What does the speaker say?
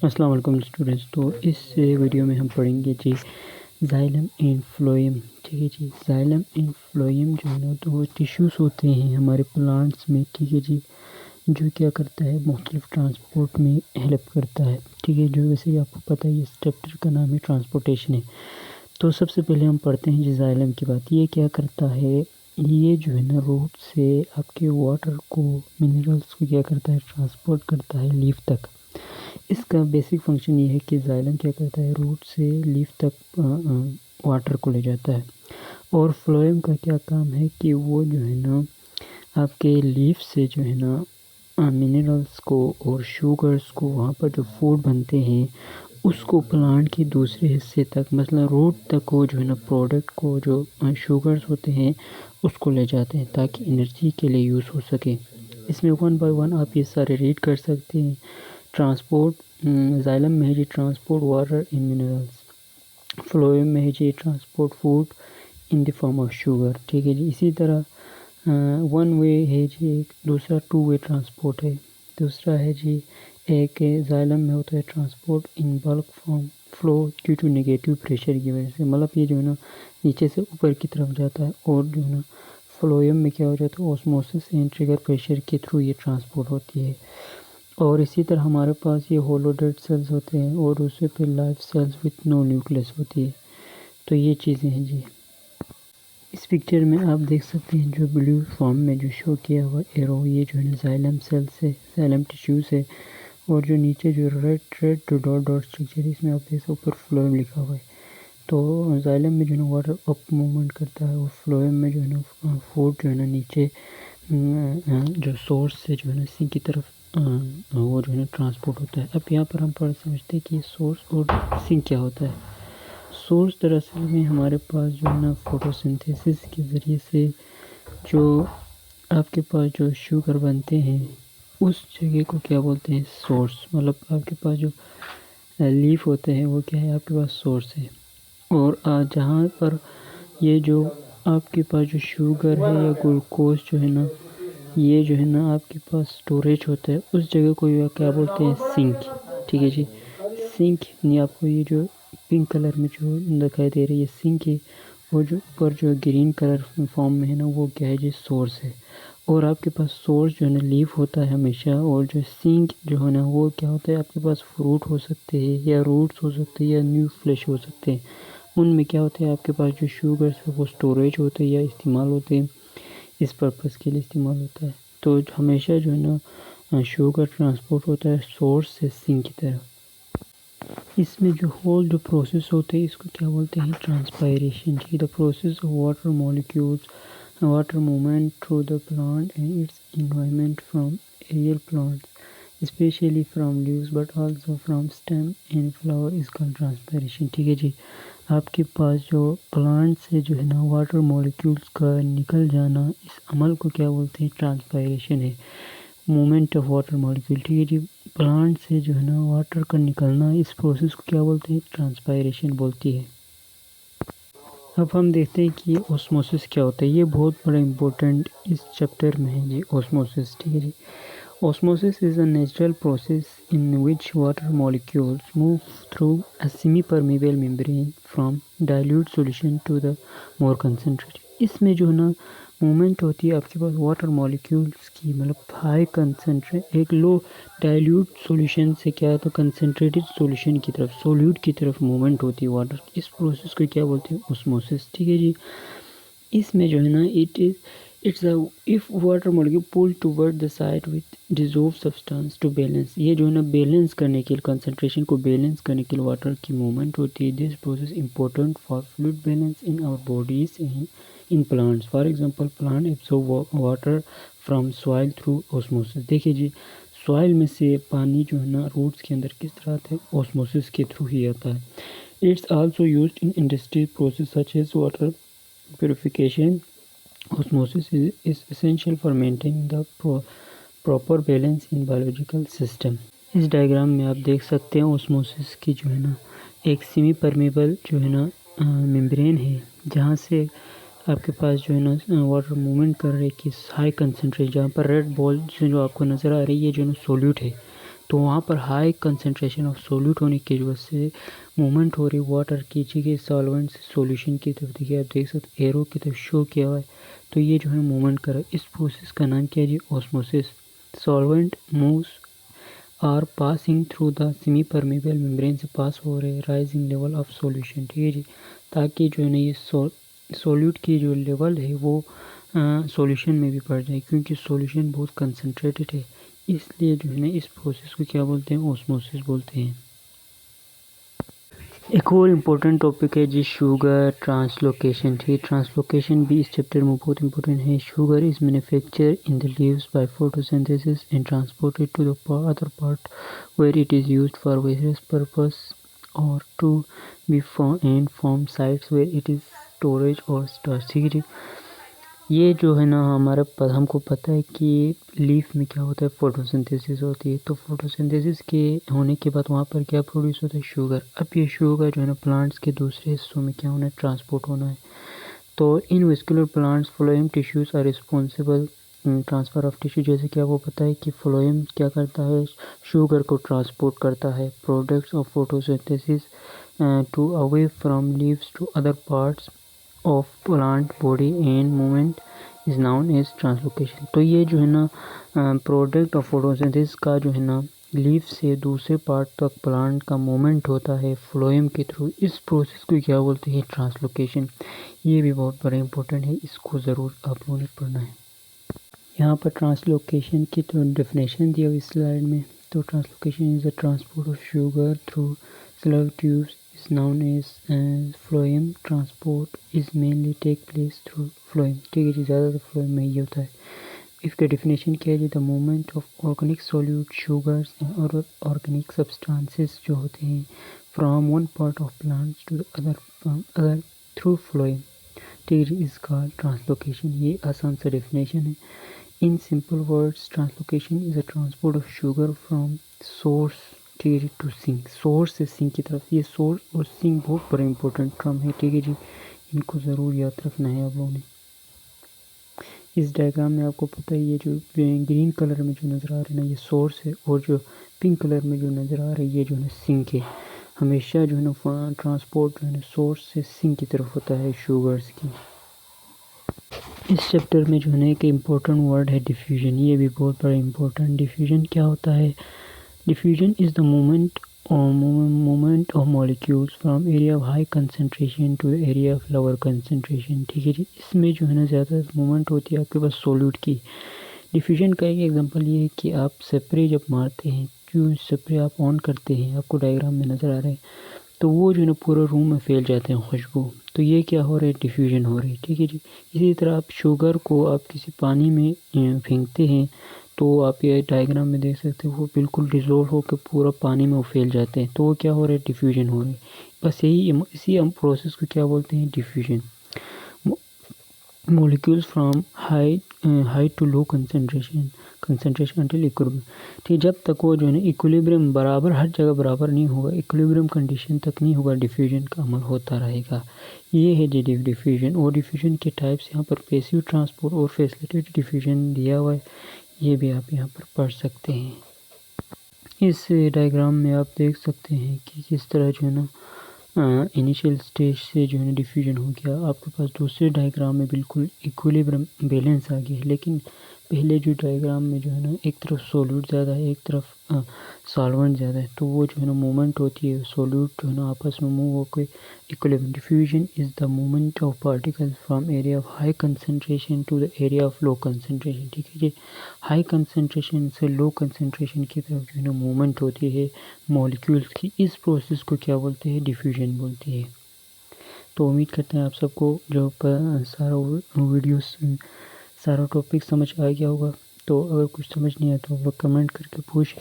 अस्सलाम वालेकुम स्टूडेंट्स। तो इस वीडियो में हम पढ़ेंगे जी जाइलम एंड फ्लोएम। ठीक है जी, जाइलम एंड फ्लोएम जो है ना, तो वो टिश्यूज़ होते हैं हमारे प्लांट्स में। ठीक है जी, जो क्या करता है, मुख्तलिफ ट्रांसपोर्ट में हेल्प करता है। ठीक है, जो वैसे ही आपको पता है इस चैप्टर का नाम है ट्रांसपोर्टेशन है। तो सबसे पहले हम पढ़ते हैं जी जाइलम की बात। ये क्या करता है, ये जो है ना रूट से आपके वाटर को, मिनरल्स को क्या करता है, ट्रांसपोर्ट करता है लीफ तक। इसका बेसिक फंक्शन ये है कि जाइलम क्या करता है, रूट से लीफ तक वाटर को ले जाता है। और फ्लोएम का क्या काम है कि वो जो है ना आपके लीफ से जो है ना मिनरल्स को और शुगर्स को, वहाँ पर जो फूड बनते हैं उसको प्लांट के दूसरे हिस्से तक, मतलब रूट तक, वो जो है ना प्रोडक्ट को, जो शुगर्स होते हैं उसको ले जाते हैं ताकि एनर्जी के लिए यूज़ हो सके। इसमें वन बाय वन आप ये सारे रीड कर सकते हैं। ट्रांसपोर्ट जाइलम में है जी transport water in minerals, phloem में है जी transport food in the form of sugar. ठीक है जी, इसी तरह वन वे है जी, एक दूसरा टू वे ट्रांसपोर्ट है। दूसरा है जी, एक जाइलम में होता है transport in bulk form flow due to negative pressure की वजह से, मतलब ये जो है ना नीचे से ऊपर की तरफ जाता है। और जो है ना फ्लोएम में क्या हो जाता है, ऑस्मोसिस एंड ट्रिगर प्रेशर के थ्रू ये ट्रांसपोर्ट होती है। और इसी तरह हमारे पास ये होलो डेड सेल्स होते हैं और उससे फिर life cells with no nucleus होती है। तो ये चीज़ें हैं जी। इस पिक्चर में आप देख सकते हैं जो ब्लू फॉर्म में जो शो किया हुआ एरो, ये जो है ना जाइलम सेल्स है, जाइलम टिश्यूज़ है। और जो नीचे जो red to dot dot structure है, इसमें आप देख ऊपर फ्लोएम लिखा हुआ है। तो जाइलम में जो है ना वाटर अप मूवमेंट करता है और फ्लोएम में जो है ना फूड जो है ना नीचे जो सोर्स से जो है ना सी की तरफ वो जो है ना ट्रांसपोर्ट होता है। अब यहाँ पर हम पढ़ समझते हैं कि सोर्स और सिंक क्या होता है। सोर्स दरअसल में हमारे पास जो है ना फोटोसिंथेसिस के ज़रिए से जो आपके पास जो शुगर बनते हैं उस जगह को क्या बोलते हैं, सोर्स। मतलब आपके पास जो लीफ होते हैं वो क्या है, आपके पास सोर्स है। और जहाँ पर ये जो आपके पास जो शुगर है या ग्लूकोज जो है ना, ये जो है ना आपके पास स्टोरेज होता है, उस जगह को ये क्या बोलते हैं, सिंक। ठीक है जी, सिंक नहीं, आपको ये जो पिंक कलर में जो दिखाई दे रही है सिंक है। और जो ऊपर जो ग्रीन कलर फॉर्म में है ना, वो क्या है जी, सोर्स है। और आपके पास सोर्स जो है ना लीफ होता है हमेशा, और जो सिंक जो है ना वो क्या होता है, आपके पास फ्रूट हो सकते हैं या रूट्स हो सकते हैं या न्यू फ्लैश हो सकते हैं। उनमें क्या होता है, आपके पास जो शुगर्स है वो स्टोरेज होते हैं या इस्तेमाल होते हैं, इस पर्पज़ के लिए इस्तेमाल होता है। तो हमेशा जो है ना शुगर ट्रांसपोर्ट होता है सोर्स से सिंक की तरफ। इसमें जो होल जो प्रोसेस होते हैं इसको क्या बोलते हैं, ट्रांसपायरेशन। ठीक है, the process of water molecules, water movement through the plant and its environment from aerial plants specially from leaves but also from stem and flower is called transpiration. ठीक है जी, आपके पास जो प्लांट से जो है ना वाटर मॉलिक्यूल्स का निकल जाना, इस अमल को क्या बोलते हैं, ट्रांसपायरेशन है। Movement of water molecule. ठीक है जी, प्लांट से जो है ना वाटर का निकलना, इस प्रोसेस को क्या बोलते हैं, ट्रांसपायरेशन बोलती है। अब हम देखते हैं कि ऑस्मोसिस क्या होता है। ये बहुत बड़ा इम्पोर्टेंट इस चैप्टर में है जी, ऑस्मोसिस। ठीक है जी, osmosis is a natural process in which water molecules move through a semi-permeable membrane from dilute solution to the more concentrated। इसमें जो है ना मूवमेंट होती है आपके पास वाटर मॉलिक्यूल्स की, मतलब हाई कंसनट्रेट एक लो डाइल्यूट सॉल्यूशन से क्या है, तो कंसनट्रेटेड सॉल्यूशन की तरफ, सोल्यूट की तरफ मूवमेंट होती है वाटर। इस प्रोसेस को क्या बोलते हैं, ऑस्मोसिस। ठीक है जी, इसमें जो है ना it's a if water molecule pull toward the side with dissolve substance to balance. ये जो है ना बैलेंस करने के लिए, कंसंट्रेशन को बैलेंस करने के लिए वाटर की मूवमेंट होती है। This process important for fluid balance in our bodies and in plants. For example plant absorb water from soil through osmosis. देखिए जी, सॉइल में से पानी जो है ना रूट्स के अंदर किस तरह आता है, ऑस्मोसिस के थ्रू ही आता है। It's also used in industrial process such as water purification। Osmosis is essential for maintaining the proper balance in biological system। इस डायग्राम में आप देख सकते हैं ऑस्मोसिस की जो है ना एक सेमी परमेबल जो है ना मेम्ब्रेन है, जहाँ से आपके पास जो है ना वाटर मूवमेंट कर रही है कि हाई कंसनट्रेट, जहाँ पर रेड बॉल जो आपको नज़र आ रही है जो ना सोल्यूट है। तो वहाँ पर हाई कंसंट्रेशन ऑफ सोल्यूट होने की वजह से मूवमेंट हो रही वाटर की जगह सॉल्वेंट से सॉल्यूशन की तरफ। देखिए आप देख सकते एरो की तरफ शो किया हुआ है, तो ये जो है मूवमेंट कर रहा है। इस प्रोसेस का नाम क्या है जी? Osmosis. Solvent moves are passing through the semi permeable membrane से पास हो रहे राइजिंग लेवल ऑफ सॉल्यूशन, ठीक है जी, ताकि जो है ना ये सॉल्यूट की जो लेवल है वो सॉल्यूशन में भी बढ़ जाए, क्योंकि सॉल्यूशन बहुत कंसनट्रेटेड है, इसलिए जो है ना इस प्रोसेस को क्या बोलते हैं? ऑस्मोसिस बोलते हैं। एक और इम्पोर्टेंट टॉपिक है जी शुगर ट्रांसलोकेशन। ठीक है, ट्रांसलोकेशन भी इस चैप्टर में बहुत इंपॉर्टेंट है। Sugar is manufacture in the leaves by photosynthesis and transported to the other part where it is used for various purpose और to be form sites where it is storage और starch. ठीक है, ये जो है ना हमारे हमको पता है कि लीफ में क्या होता है? फोटोसिंथेसिस होती है। तो फोटोसिंथेसिस के होने के बाद वहाँ पर क्या प्रोड्यूस होता है? शुगर। अब ये शुगर जो है ना प्लांट्स के दूसरे हिस्सों में क्या होना है? ट्रांसपोर्ट होना है। तो in vascular plants phloem tissues are responsible transfer of tissue. जैसे कि आपको पता है कि फ्लोएम क्या करता है? शुगर को ट्रांसपोर्ट करता है। Products of photosynthesis to away from leaves to other parts of plant body and movement is known as translocation. तो ये जो है ना प्रोडक्ट ऑफ फोटोसिंथेसिस का जो है ना लीफ से दूसरे पार्ट तक प्लांट का मूवमेंट होता है फ्लोएम के थ्रू। इस प्रोसेस को क्या बोलते हैं? ट्रांसलोकेशन। ये भी बहुत बड़ा इंपॉर्टेंट है, इसको ज़रूर आप लोगों ने पढ़ना है। यहाँ पर ट्रांसलोकेशन की तो डेफिनेशन दिया हुई स्लाइड में। तो translocation is the transport of sugar through sieve tubes is known as phloem. Transport is mainly take place through phloem। ठीक है जी, ज़्यादातर phloem में ही होता है। इसका डेफिनेशन क्या है जी? The movement of organic solute sugars and organic substances जो होते हैं from one part of plants to other through phloem. ठीक है जी, इसका ट्रांसलोकेशन। ये आसान सा डेफिनेशन है। In simple words translocation is a transport of sugar from source, ठीक है जी, टू सिंक। सोर्स से सिंक की तरफ। ये सोर्स और सिंक बहुत बड़ा इंपॉर्टेंट टर्म है, ठीक है जी, इनको ज़रूर याद रखना है आप लोगों ने। इस डायग्राम में आपको पता है ये जो ग्रीन कलर में जो नज़र आ रहा है ना ये सोर्स है, और जो पिंक कलर में जो नज़र आ रहा है ये जो है ना सिंक है। हमेशा जो है ना ट्रांसपोर्ट जो है ना सोर्स से सिंक की तरफ होता है शुगर्स की। इस चैप्टर में जो है ना एक इम्पोर्टेंट वर्ड है डिफ्यूजन। ये भी बहुत बड़ा इम्पोर्टेंट। डिफ्यूजन क्या होता है? Diffusion is the movement of molecules from area of high concentration to the area of lower concentration। ठीक है जी, इसमें जो है ना ज़्यादा मूवमेंट होती है आपके पास सॉल्यूट की। डिफ्यूजन का एक एग्जांपल ये है कि आप स्प्रे जब मारते हैं, जो स्प्रे आप ऑन करते हैं, आपको डायग्राम में नज़र आ रहा है, तो वो जो है ना पूरे रूम में फैल जाते हैं खुशबू। तो ये क्या हो रहा है? डिफ्यूजन हो रही है। ठीक है जी, इसी तरह आप शुगर को आप किसी पानी में फेंकते हैं, तो आप ये डायग्राम में देख सकते हो वो बिल्कुल डिज़ोल्व होकर पूरा पानी में वो फैल जाते हैं। तो वो क्या हो रहा है? डिफ्यूजन हो रही है। बस इसी हम प्रोसेस को क्या बोलते हैं? Diffusion. Molecules from high to low concentration until equilibrium. ठीक, जब तक वो जो है ना इक्विलिब्रियम बराबर, हर जगह बराबर नहीं होगा, इक्विलिब्रियम कंडीशन तक नहीं होगा, डिफ्यूजन का अमल होता रहेगा। ये है जी डिफ्यूजन। और डिफ्यूजन के टाइप्स यहाँ पर पैसिव ट्रांसपोर्ट और फैसिलिटेटेड डिफ्यूजन दिया हुआ है, ये भी आप यहाँ पर पढ़ सकते हैं। इस डायग्राम में आप देख सकते हैं कि किस तरह जो है ना इनिशियल स्टेज से जो है ना डिफ्यूजन हो गया। आपके पास दूसरे डायग्राम में बिल्कुल इक्विलिब्रियम बैलेंस आ गया है, लेकिन पहले जो डायग्राम में जो है ना एक तरफ सोल्यूट ज़्यादा है, एक तरफ सॉल्वेंट ज़्यादा है, तो वो जो है ना मूवमेंट होती है, सोल्यूट जो है ना आपस में मूव होकर equilibrium. Diffusion is the movement of particles from area of high concentration to the area of low concentration. ठीक है जी, हाई कंसनट्रेशन से लो कंसनट्रेशन की तरफ जो है ना मूवमेंट होती है मॉलिक्यूल्स की। इस प्रोसेस को क्या बोलते हैं? डिफ्यूजन बोलते हैं। तो उम्मीद करते हैं आप सबको जो सारा वीडियोस सारा टॉपिक समझ आ गया होगा। तो अगर कुछ समझ नहीं आया तो आप कमेंट करके पूछ